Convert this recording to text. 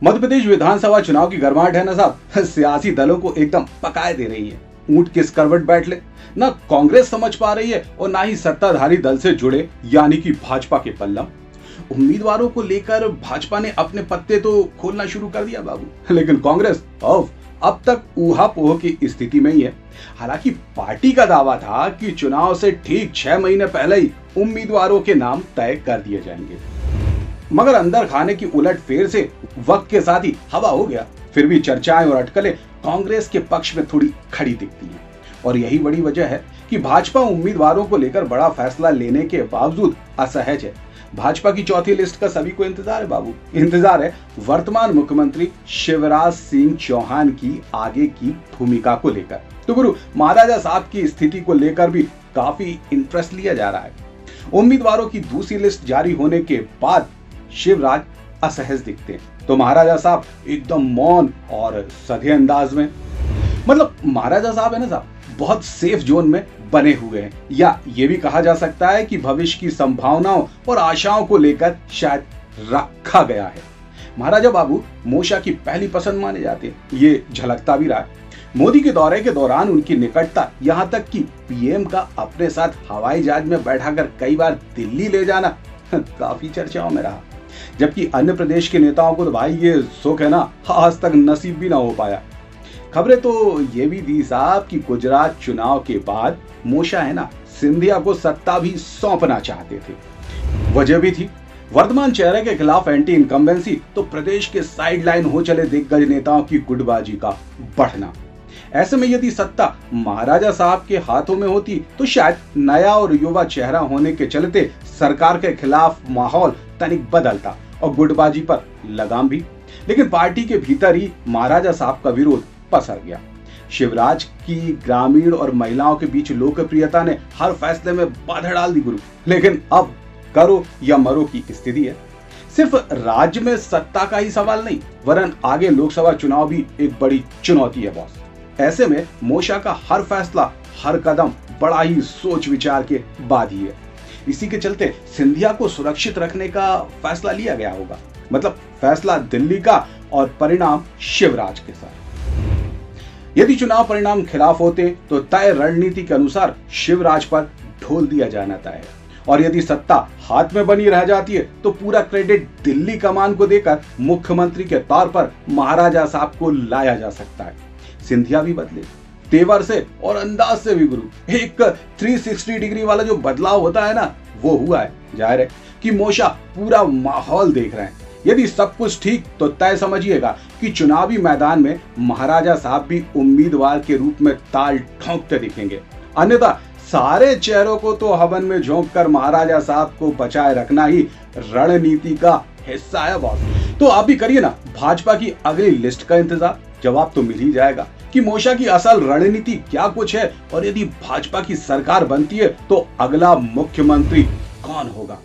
मध्य प्रदेश विधानसभा चुनाव की गर्माहट है ना साहब, सियासी दलों को एकदम पकाए दे रही है। ऊंट किस करवट बैठ ले, ना कांग्रेस समझ पा रही है और ना ही सत्ताधारी दल से जुड़े यानी कि भाजपा के पल्लम। उम्मीदवारों को लेकर भाजपा ने अपने पत्ते तो खोलना शुरू कर दिया बाबू, लेकिन कांग्रेस अब तक ऊहापोह की स्थिति में ही है। हालांकि पार्टी का दावा था कि चुनाव से ठीक 6 महीने पहले ही उम्मीदवारों के नाम तय कर दिए जाएंगे, मगर अंदर खाने की उलटफेर से वक्त के साथ ही हवा हो गया। फिर भी चर्चाएं और अटकलें कांग्रेस के पक्ष में थोड़ी खड़ी दिखती हैं और यही बड़ी वजह है कि भाजपा उम्मीदवारों को लेकर बड़ा फैसला लेने के बावजूद असहज है। भाजपा की चौथी लिस्ट का सभी को इंतजार है बाबू, इंतजार है वर्तमान मुख्यमंत्री शिवराज सिंह चौहान की आगे की भूमिका को लेकर। तो गुरु महाराजा साहब की स्थिति को लेकर भी काफी इंटरेस्ट लिया जा रहा है। उम्मीदवारों की दूसरी लिस्ट जारी होने के बाद शिवराज असहज दिखते हैं तो महाराजा साहब एकदम मौन और सधे अंदाज में, मतलब महाराजा साहब है ना साहब, बहुत सेफ जोन में बने हुए हैं, या ये भी कहा जा सकता है कि भविष्य की संभावनाओं और आशाओं को लेकर शायद रखा गया है। महाराजा बाबू मोशा की पहली पसंद माने जाते हैं, ये झलकता भी रहा है। मोदी के दौरे के दौरान उनकी निकटता, यहाँ तक कि पीएम का अपने साथ हवाई जहाज में बैठाकर कई बार दिल्ली ले जाना काफी चर्चाओं में रहा। जबकि अन्य प्रदेश के नेताओं को तो भाई ये सुख है ना, आज तक नसीब भी ना हो पाया। खबरें तो ये भी दी साहब कि गुजरात चुनाव के बाद मोशा है ना सिंधिया को सत्ता भी सौंपना चाहते थे। वजह भी थी वर्तमान चेहरे के खिलाफ एंटी इनकम्बेंसी, तो प्रदेश के साइडलाइन हो चले दिग्गज नेताओं की गुटबाजी का बढ़ना। ऐसे में यदि सत्ता महाराजा साहब के हाथों में होती तो शायद नया और युवा चेहरा होने के चलते सरकार के खिलाफ माहौल तनिक बदलता और गुटबाजी पर लगाम भी। लेकिन पार्टी के भीतर ही महाराजा साहब का विरोध पसर गया। शिवराज की ग्रामीण और महिलाओं के बीच लोकप्रियता ने हर फैसले में बाधा डाल दी गुरु। लेकिन अब करो या मरो की स्थिति है। सिर्फ राज्य में सत्ता का ही सवाल नहीं, वरन आगे लोकसभा चुनाव भी एक बड़ी चुनौती है बॉस। ऐसे में मोशा का हर फैसला, हर कदम बड़ा ही सोच विचार के बाद ही है। इसी के चलते सिंधिया को सुरक्षित रखने का फैसला लिया गया होगा, मतलब फैसला दिल्ली का और परिणाम शिवराज के साथ। यदि चुनाव परिणाम खिलाफ होते तो तय रणनीति के अनुसार शिवराज पर ढोल दिया जाना तय है, और यदि सत्ता हाथ में बनी रह जाती है तो पूरा क्रेडिट दिल्ली कमान को देकर मुख्यमंत्री के तौर पर महाराजा साहब को लाया जा सकता है। सिंधिया भी बदले, तेवर से और अंदाज से भी गुरु। एक 360 डिग्री वाला जो बदलाव होता है ना, वो हुआ है। जाहिर है कि मोशा पूरा माहौल देख रहे हैं। यदि सब कुछ ठीक तो तय समझिएगा कि चुनावी मैदान में महाराजा साहब भी उम्मीदवार के रूप में ताल ठोंकते दिखेंगे। अन्यथा सारे चेहरों को तो हवन में झोंक कर महाराजा साहब को बचाए रखना ही रणनीति का हिस्सा है बॉस। तो आप भी करिए ना भाजपा की अगली लिस्ट का इंतजार, जवाब तो मिल ही जाएगा कि मोशा की असल रणनीति क्या कुछ है, और यदि भाजपा की सरकार बनती है तो अगला मुख्यमंत्री कौन होगा।